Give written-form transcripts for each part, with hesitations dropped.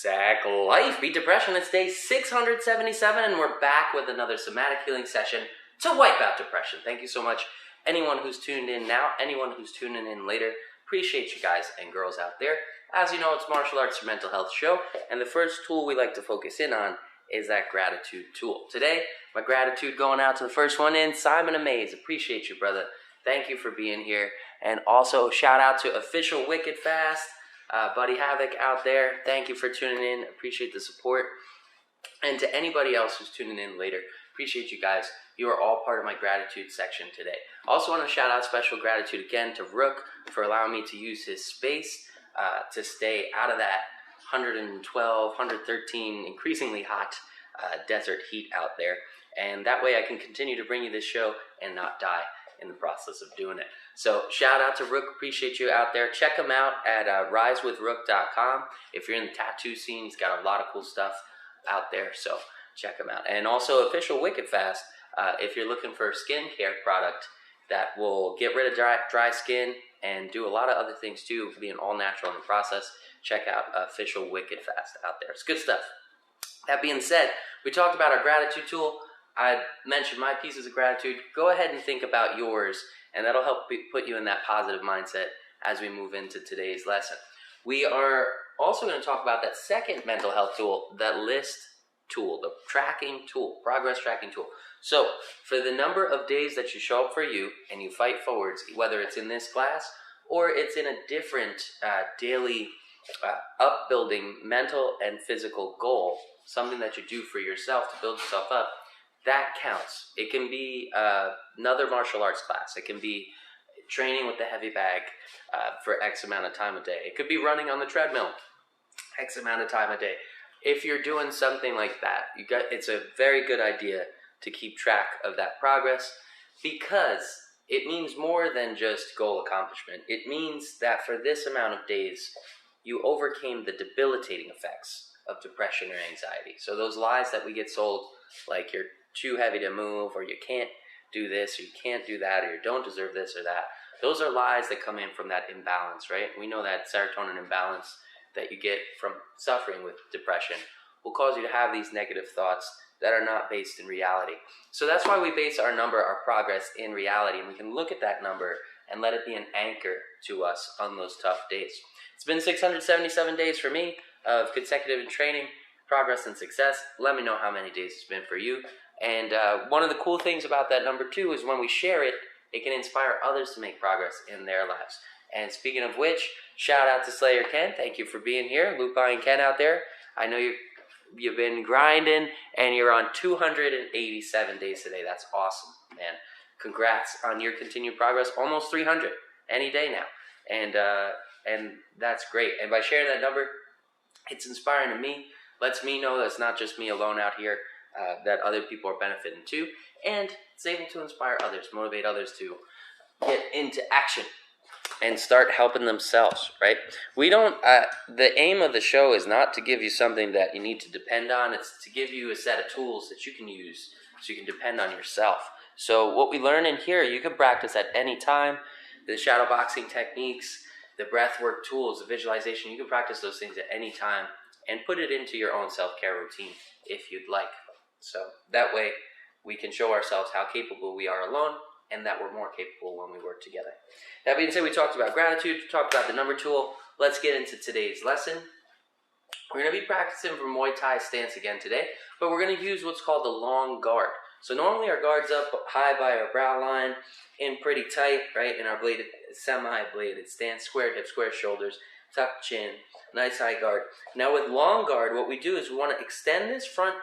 Sack Life, Beat Depression. It's day 677, and we're back with another somatic healing session to wipe out depression. Thank you so much, anyone who's tuned in now, anyone who's tuning in later. Appreciate you guys and girls out there. As you know, it's Martial Arts for Mental Health show, and the first tool we like to focus in on is that gratitude tool. Today, my gratitude going out to the first one in, Simonamaze. Appreciate you, brother. Thank you for being here. And also, shout out to Official Wicked Fast. Buddy Havoc out there, thank you for tuning in. Appreciate the support. And to anybody else who's tuning in later, appreciate you guys. You are all part of my gratitude section today. Also want to shout out special gratitude again to Rook for allowing me to use his space to stay out of that 112, 113, increasingly hot desert heat out there. And that way I can continue to bring you this show and not die in the process of doing it. So shout out to Rook, appreciate you out there. Check him out at risewithrook.com. If you're in the tattoo scene, he's got a lot of cool stuff out there, so check him out. And also Official Wicked Fast, if you're looking for a skincare product that will get rid of dry skin and do a lot of other things too, being all natural in the process, check out Official Wicked Fast out there. It's good stuff. That being said, we talked about our gratitude tool. I mentioned my pieces of gratitude. Go ahead and think about yours, and that'll help put you in that positive mindset as we move into today's lesson. We are also going to talk about that second mental health tool, that list tool, the tracking tool, progress tracking tool. So for the number of days that you show up for you and you fight forwards, whether it's in this class or it's in a different daily upbuilding mental and physical goal, something that you do for yourself to build yourself up, that counts. It can be another martial arts class. It can be training with the heavy bag for X amount of time a day. It could be running on the treadmill X amount of time a day. If you're doing something like that, it's a very good idea to keep track of that progress, because it means more than just goal accomplishment. It means that for this amount of days, you overcame the debilitating effects of depression or anxiety. So those lies that we get sold, like you're too heavy to move, or you can't do this, or you can't do that, or you don't deserve this or that, those are lies that come in from that imbalance, right? We know that serotonin imbalance that you get from suffering with depression will cause you to have these negative thoughts that are not based in reality. So that's why we base our number, our progress, in reality, and we can look at that number and let it be an anchor to us on those tough days. It's been 677 days for me of consecutive training, progress, and success. Let me know how many days it's been for you. And one of the cool things about that number too is when we share it, it can inspire others to make progress in their lives. And speaking of which, shout out to Slayer Ken. Thank you for being here. Lupi and Ken out there. I know you've been grinding, and you're on 287 days today. That's awesome, man. Congrats on your continued progress. Almost 300 any day now. And that's great. And by sharing that number, it's inspiring to me. Lets me know that it's not just me alone out here, that other people are benefiting too. And it's able to inspire others, motivate others to get into action and start helping themselves, right? We don't, the aim of the show is not to give you something that you need to depend on. It's to give you a set of tools that you can use so you can depend on yourself. So what we learn in here, you can practice at any time. The shadow boxing techniques, the breath work tools, the visualization, you can practice those things at any time and put it into your own self-care routine if you'd like. So that way we can show ourselves how capable we are alone, and that we're more capable when we work together. That being said, we talked about gratitude, we talked about the number tool. Let's get into today's lesson. We're going to be practicing for Muay Thai stance again today, but we're going to use what's called the long guard. So normally our guard's up high by our brow line, in pretty tight, right, in our bladed, semi-bladed stance, square hips, square shoulders, tucked chin, nice high guard. Now with long guard, what we do is we want to extend this front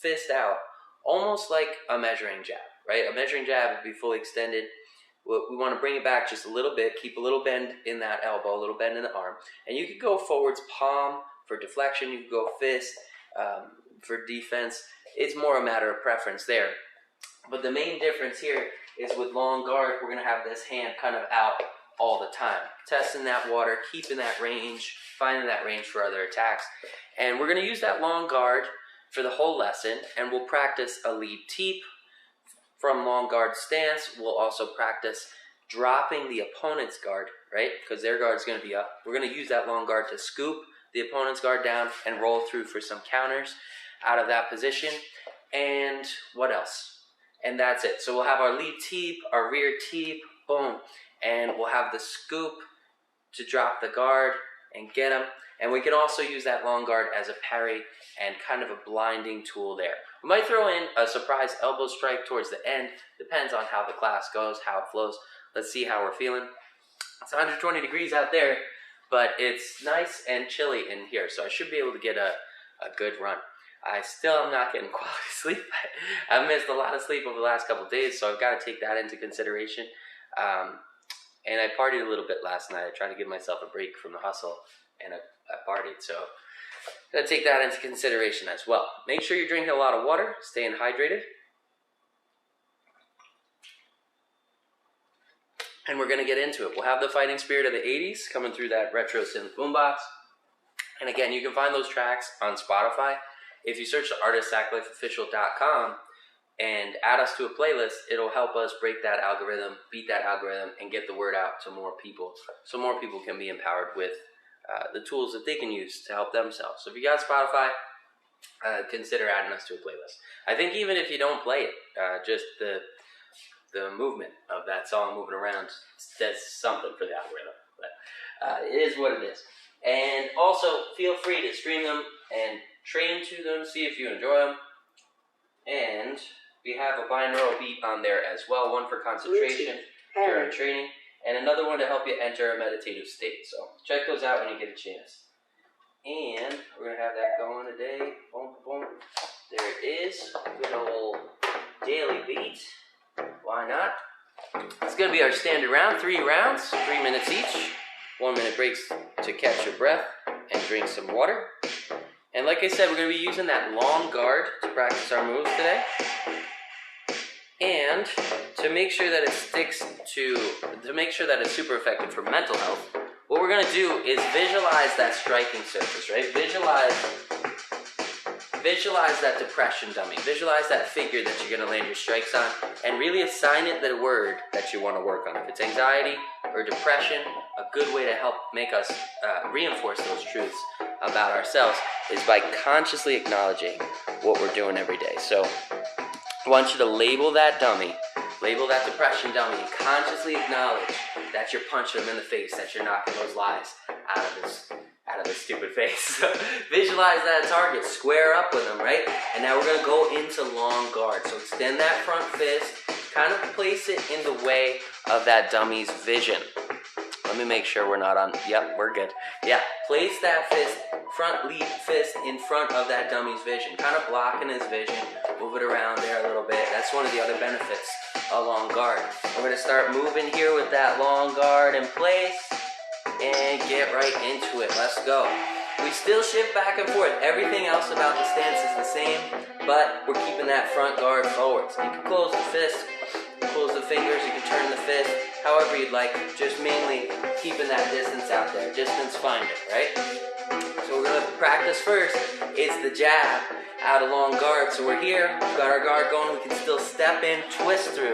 fist out, almost like a measuring jab. Right, a measuring jab would be fully extended. We want to bring it back just a little bit, keep a little bend in that elbow, a little bend in the arm. And you could go forwards palm for deflection, you could go fist for defense. It's more a matter of preference there. But the main difference here is with long guard, we're going to have this hand kind of out all the time. Testing that water, keeping that range, finding that range for other attacks. And we're going to use that long guard for the whole lesson, and we'll practice a lead teep. From long guard stance, we'll also practice dropping the opponent's guard, right? Because their guard is going to be up. We're going to use that long guard to scoop the opponent's guard down and roll through for some counters out of that position. And what else? And that's it. So we'll have our lead teep, our rear teep, boom. And we'll have the scoop to drop the guard and get them. And we can also use that long guard as a parry and kind of a blinding tool there. We might throw in a surprise elbow strike towards the end. Depends on how the class goes, how it flows. Let's see how we're feeling. It's 120 degrees out there, but it's nice and chilly in here. So I should be able to get a good run. I still am not getting quality sleep. I've missed a lot of sleep over the last couple of days, so I've got to take that into consideration. And I partied a little bit last night. I tried to give myself a break from the hustle, and I partied. So got to take that into consideration as well. Make sure you're drinking a lot of water, staying hydrated. And we're going to get into it. We'll have the fighting spirit of the 80s coming through that retro synth boombox. And again, you can find those tracks on Spotify. If you search the artistacklifeofficial.com and add us to a playlist, it'll help us break that algorithm, beat that algorithm, and get the word out to more people, so more people can be empowered with the tools that they can use to help themselves. So if you got Spotify, consider adding us to a playlist. I think even if you don't play it, just the movement of that song moving around says something for the algorithm. But it is what it is. And also, feel free to stream them and train to them, see if you enjoy them. And we have a binaural beat on there as well, one for concentration during training, and another one to help you enter a meditative state. So check those out when you get a chance. And we're going to have that going today. Boom, boom. There it is. Good old daily beat. Why not? It's going to be our standard round, 3 rounds, 3 minutes each. 1 minute breaks to catch your breath and drink some water. And like I said, we're going to be using that long guard to practice our moves today. And to make sure that it sticks to make sure that it's super effective for mental health, what we're going to do is visualize that striking surface, right? Visualize that depression dummy. Visualize that figure that you're going to land your strikes on, and really assign it the word that you want to work on. If it's anxiety or depression, a good way to help make us reinforce those truths about ourselves is by consciously acknowledging what we're doing every day. So I want you to label that dummy, label that depression dummy, and consciously acknowledge that you're punching him in the face, that you're knocking those lies out of his stupid face. Visualize that target, square up with him, right? And now we're going to go into long guard. So extend that front fist, kind of place it in the way of that dummy's vision. Let me make sure we're not on, yep, we're good. Yeah, place that fist, front lead fist in front of that dummy's vision, kind of blocking his vision, move it around there a little bit. That's one of the other benefits of long guard. We're going to start moving here with that long guard in place and get right into it. Let's go. We still shift back and forth. Everything else about the stance is the same, but we're keeping that front guard forward. So you can close the fist, close the fingers, you can turn the fist, however you'd like, just mainly keeping that distance out there, distance finder, right? So we're going to practice first. It's the jab out of long guard. So we're here, we've got our guard going, we can still step in, twist through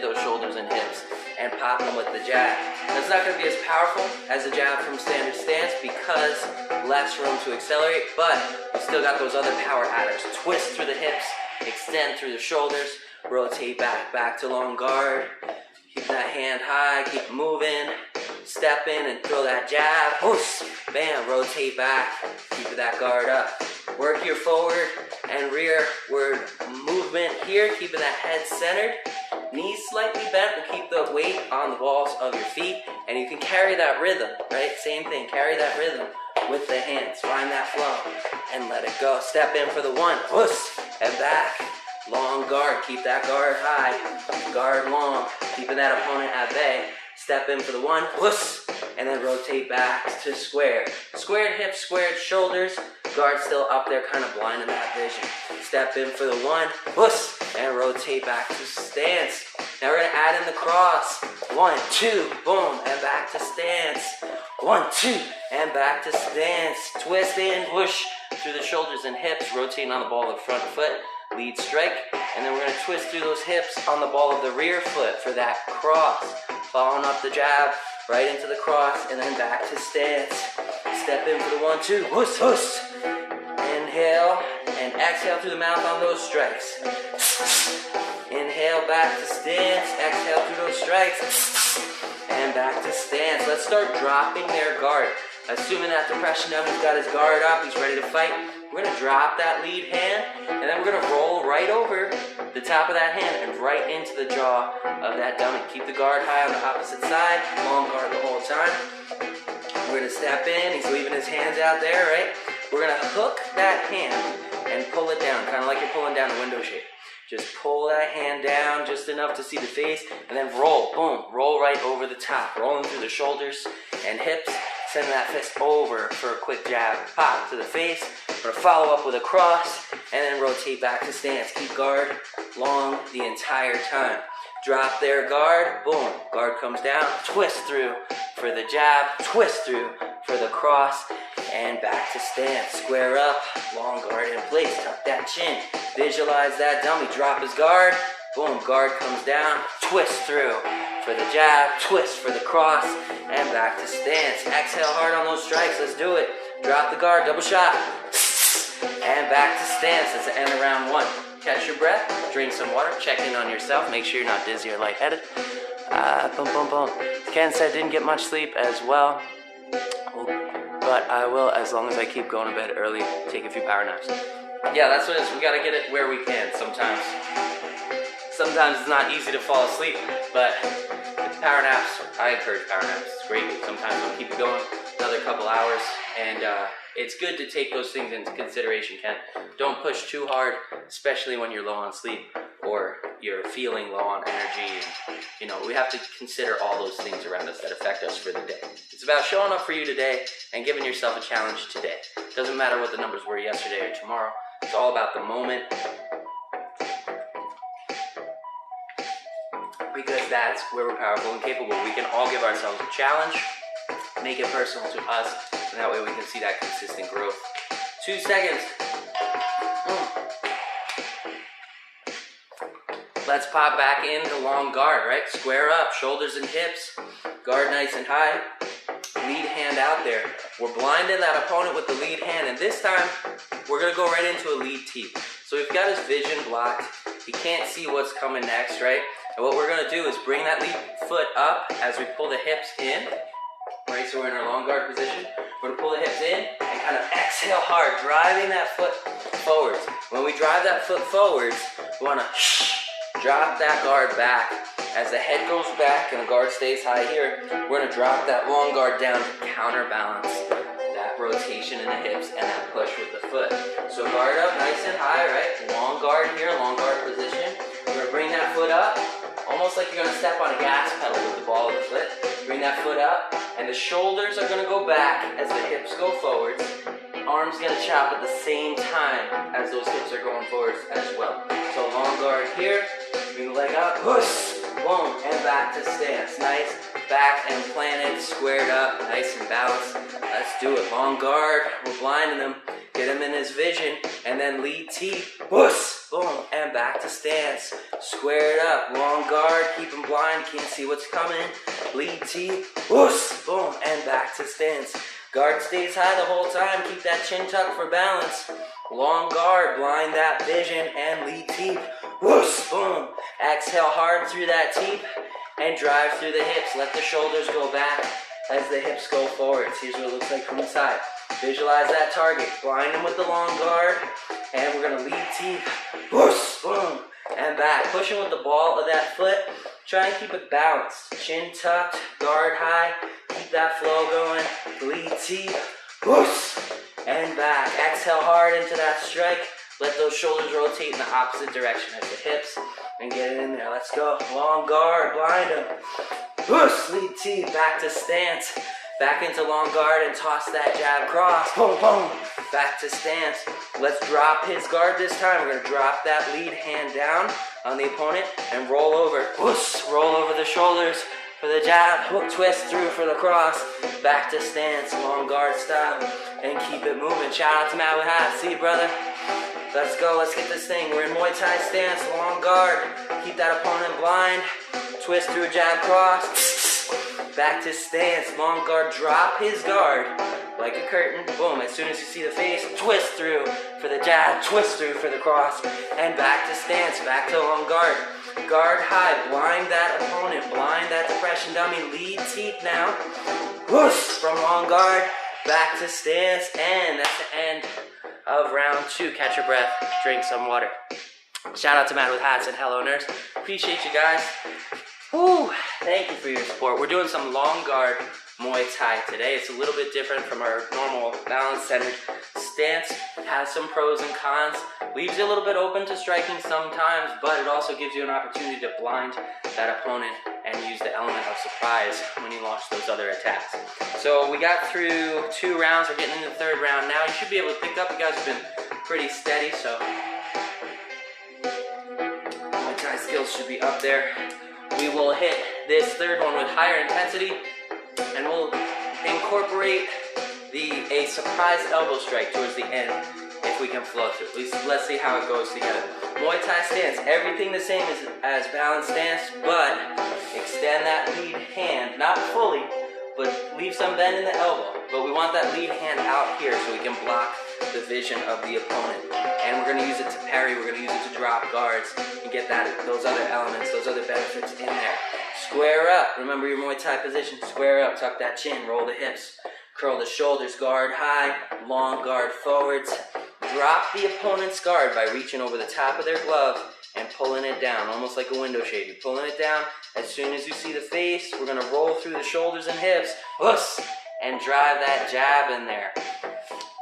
those shoulders and hips, and pop them with the jab. That's not going to be as powerful as a jab from standard stance because less room to accelerate, but we still got those other power adders. Twist through the hips, extend through the shoulders, rotate back to long guard. Keep that hand high, keep moving. Step in and throw that jab. Whoosh, bam, rotate back. Keep that guard up. Work your forward and rearward movement here, keeping that head centered. Knees slightly bent will keep the weight on the balls of your feet, and you can carry that rhythm, right? Same thing, carry that rhythm with the hands. Find that flow and let it go. Step in for the one, whoosh, and back. Long guard, keep that guard high, guard long, keeping that opponent at bay. Step in for the one, whoosh, and then rotate back to square. Squared hips, squared shoulders, guard still up there, kind of blinding that vision. Step in for the one, whoosh, and rotate back to stance. Now we're going to add in the cross. 1, 2, boom, and back to stance. 1, 2, and back to stance. Twist in, whoosh, through the shoulders and hips, rotating on the ball of the front foot. Lead strike, and then we're going to twist through those hips on the ball of the rear foot for that cross. Following up the jab, right into the cross, and then back to stance. Step in for the 1, 2. Huss, huss. Inhale and exhale through the mouth on those strikes. Inhale back to stance. Exhale through those strikes. And back to stance. Let's start dropping their guard. Assuming that depression dummy's got his guard up, he's ready to fight. We're going to drop that lead hand, and then we're going to roll right over the top of that hand and right into the jaw of that dummy. Keep the guard high on the opposite side, long guard the whole time. We're going to step in, he's leaving his hands out there, right? We're going to hook that hand and pull it down, kind of like you're pulling down a window shade. Just pull that hand down just enough to see the face, and then roll, boom, roll right over the top, rolling through the shoulders and hips. Send that fist over for a quick jab, pop to the face. We're going to follow up with a cross, and then rotate back to stance. Keep guard long the entire time. Drop their guard, boom, guard comes down, twist through for the jab, twist through for the cross, and back to stance. Square up, long guard in place, tuck that chin. Visualize that dummy, drop his guard, boom, guard comes down, twist through for the jab, twist for the cross, and back to stance. Exhale hard on those strikes, let's do it. Drop the guard, double shot, and back to stance. That's the end of round 1. Catch your breath, drink some water, check in on yourself, make sure you're not dizzy or lightheaded. Boom, boom, boom. Ken said didn't get much sleep as well, but I will as long as I keep going to bed early, take a few power naps. Yeah, that's what it is. We gotta get it where we can sometimes. Sometimes it's not easy to fall asleep, but with power naps, I encourage power naps. It's great. Sometimes we'll keep it going another couple hours, and it's good to take those things into consideration, Ken. Don't push too hard, especially when you're low on sleep or you're feeling low on energy. And, you know, we have to consider all those things around us that affect us for the day. It's about showing up for you today and giving yourself a challenge today. Doesn't matter what the numbers were yesterday or tomorrow. It's all about the moment. Because that's where we're powerful and capable. We can all give ourselves a challenge, make it personal to us, and that way we can see that consistent growth. 2 seconds. Let's pop back into long guard, right? Square up, shoulders and hips. Guard nice and high. Lead hand out there. We're blinding that opponent with the lead hand, and this time we're going to go right into a lead teep. So we've got his vision blocked. He can't see what's coming next, right? And what we're going to do is bring that lead foot up as we pull the hips in. Right, so we're in our long guard position. We're going to pull the hips in and kind of exhale hard, driving that foot forwards. When we drive that foot forwards, we want to drop that guard back. As the head goes back and the guard stays high here, we're going to drop that long guard down to counterbalance that rotation in the hips and that push with the foot. So guard up nice and high, right? Long guard here, long guard position. We're going to bring that foot up, almost like you're going to step on a gas pedal with the ball of the foot. Bring that foot up, and the shoulders are going to go back as the hips go forwards. Arms going to chop at the same time as those hips are going forwards as well. So long guard here, bring the leg up, push, boom, and back to stance. Nice, back and planted, squared up, nice and balanced. Let's do it. Long guard, we're blinding him. Get him in his vision, and then lead teep, push, boom, and back to stance. Squared up, long guard, keep him blind, can't see what's coming. Lead teep, push, boom, and back to stance. Guard stays high the whole time, keep that chin tucked for balance. Long guard, blind that vision, and lead teep, push, boom. Exhale hard through that teep, and drive through the hips. Let the shoulders go back as the hips go forwards. Here's what it looks like from the side. Visualize that target, blind him with the long guard, and we're going to lead teep, push, boom, and back. Pushing with the ball of that foot, try and keep it balanced. Chin tucked, guard high, keep that flow going, lead teep, push, and back. Exhale hard into that strike, let those shoulders rotate in the opposite direction as the hips, and get it in there. Let's go. Long guard, blind him, push, lead teep, back to stance. Back into long guard and toss that jab cross. Boom, boom. Back to stance. Let's drop his guard this time. We're going to drop that lead hand down on the opponent and roll over. Whoosh, roll over the shoulders for the jab. Hook twist through for the cross. Back to stance, long guard style. And keep it moving. Shout out to Matt with Hat. See you, brother. Let's go. Let's get this thing. We're in Muay Thai stance, long guard. Keep that opponent blind. Twist through jab cross. Back to stance, long guard, drop his guard, like a curtain. Boom, as soon as you see the face, twist through for the jab, twist through for the cross, and back to stance, back to long guard. Guard high, blind that opponent, blind that depression dummy, lead teep now. Whoosh, from long guard, back to stance, and that's the end of round 2. Catch your breath, drink some water. Shout out to Matt with Hats and Hello Nurse. Appreciate you guys. Woo, thank you for your support. We're doing some long guard Muay Thai today. It's a little bit different from our normal balance-centered stance. It has some pros and cons. Leaves you a little bit open to striking sometimes, but it also gives you an opportunity to blind that opponent and use the element of surprise when you launch those other attacks. So we got through 2 rounds. We're getting into the 3rd round now. You should be able to pick up. You guys have been pretty steady, so Muay Thai skills should be up there. We will hit this 3rd one with higher intensity, and we'll incorporate a surprise elbow strike towards the end if we can flow through. Let's see how it goes together. Muay Thai stance, everything the same as balance stance, but extend that lead hand, not fully, but leave some bend in the elbow. But we want that lead hand out here so we can block the vision of the opponent. And we're going to use it to parry, we're going to use it to drop guards and get those other elements, those other benefits in there. Square up, remember your Muay Thai position, square up, tuck that chin, roll the hips, curl the shoulders, guard high, long guard forwards. Drop the opponent's guard by reaching over the top of their glove and pulling it down, almost like a window shade. You're pulling it down. As soon as you see the face, we're going to roll through the shoulders and hips, and drive that jab in there.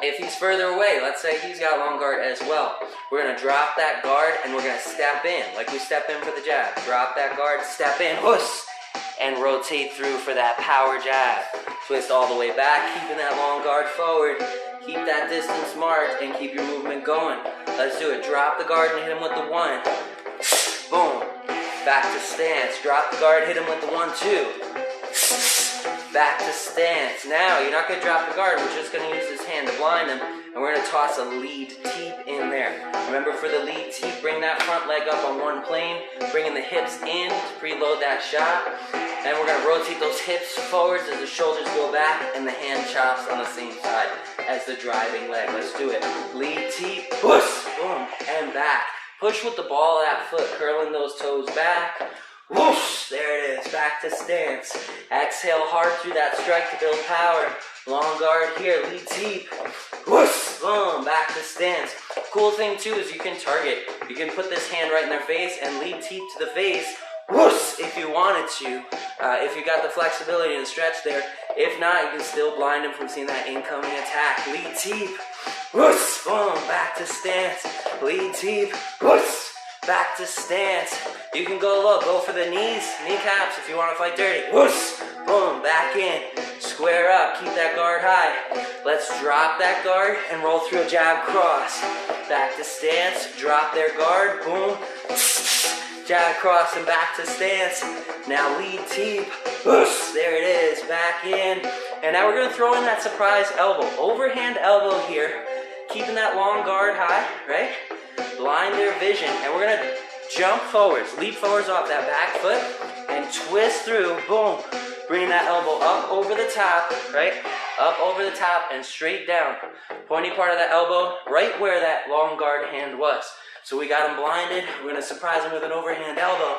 If he's further away, let's say he's got long guard as well, we're going to drop that guard and we're going to step in, like we step in for the jab. Drop that guard, step in, and rotate through for that power jab. Twist all the way back, keeping that long guard forward. Keep that distance marked and keep your movement going. Let's do it. Drop the guard and hit him with the 1. Boom. Back to stance. Drop the guard, hit him with the 1, 2. Back to stance. Now, you're not going to drop the guard. We're just going to use this hand to blind him. And we're going to toss a lead teep in there. Remember, for the lead teep, bring that front leg up on one plane. Bringing the hips in to preload that shot. And we're going to rotate those hips forwards as the shoulders go back and the hand chops on the same side as the driving leg. Let's do it. Lead teep, push, boom, and back. Push with the ball of that foot, curling those toes back. Whoosh, there it is, back to stance. Exhale hard through that strike to build power. Long guard here, lead teep. Whoosh, boom, back to stance. Cool thing too is you can target. You can put this hand right in their face and lead teep to the face. Whoosh, if you wanted to, if you got the flexibility and stretch there. If not, you can still blind him from seeing that incoming attack. Lead teep, whoosh, boom, back to stance. Lead teep, whoosh, back to stance. You can go low, go for the knees, kneecaps if you want to fight dirty. Whoosh, boom, back in, square up, keep that guard high. Let's drop that guard and roll through a jab cross. Back to stance, drop their guard, boom, jab cross and back to stance. Now lead teep, whoosh, there it is, back in. And now we're going to throw in that surprise elbow, overhand elbow here, keeping that long guard high, right? Blind their vision, and we're going to jump forwards, leap forwards off that back foot, and twist through, boom, bringing that elbow up over the top, right? Up over the top and straight down. Pointy part of that elbow, right where that long guard hand was. So we got him blinded, we're going to surprise him with an overhand elbow.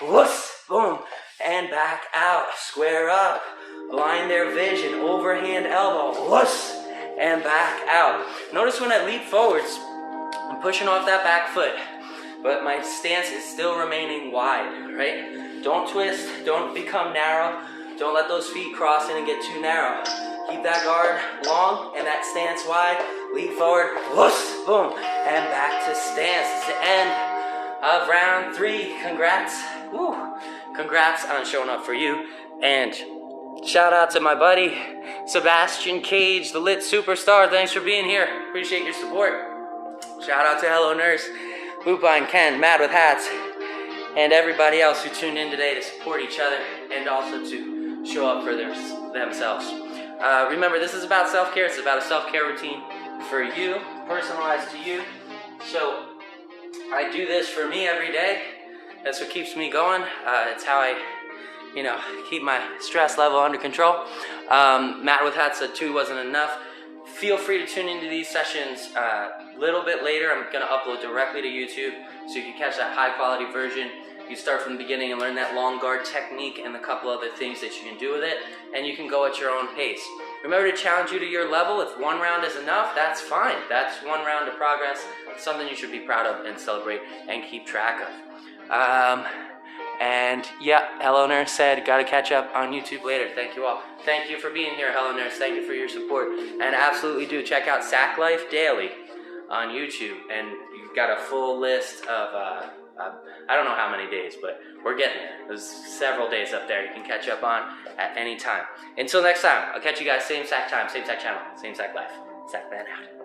Whoosh, boom, and back out, square up, blind their vision, overhand elbow, whoosh, and back out. Notice when I leap forwards, I'm pushing off that back foot, but my stance is still remaining wide, right? Don't twist, don't become narrow, don't let those feet cross in and get too narrow. Keep that guard long and that stance wide, leap forward, whoosh, boom, and back to stance. It's the end of round 3. Congrats, woo, congrats on showing up for you, and shout out to my buddy, Sebastian Cage, the lit superstar. Thanks for being here, appreciate your support. Shout out to Hello Nurse, Lupine, Ken, Mad with Hats, and everybody else who tuned in today to support each other and also to show up for themselves. Remember, this is about self-care. It's about a self-care routine for you, personalized to you. So I do this for me every day. That's what keeps me going. It's how I you know, keep my stress level under control. Matt with Hat said 2 wasn't enough. Feel free to tune into these sessions a little bit later. I'm going to upload directly to YouTube so you can catch that high quality version. You start from the beginning and learn that long guard technique and a couple other things that you can do with it, and you can go at your own pace. Remember to challenge you to your level. If 1 round is enough, that's fine. That's 1 round of progress, something you should be proud of and celebrate and keep track of. And yeah, Hello Nurse said, gotta catch up on YouTube later. Thank you all. Thank you for being here, Hello Nurse. Thank you for your support. And absolutely do check out Sack Life Daily on YouTube. And you've got a full list of, I don't know how many days, but we're getting there. There's several days up there you can catch up on at any time. Until next time, I'll catch you guys same Sack time, same Sack channel, same Sack life. Sackman out.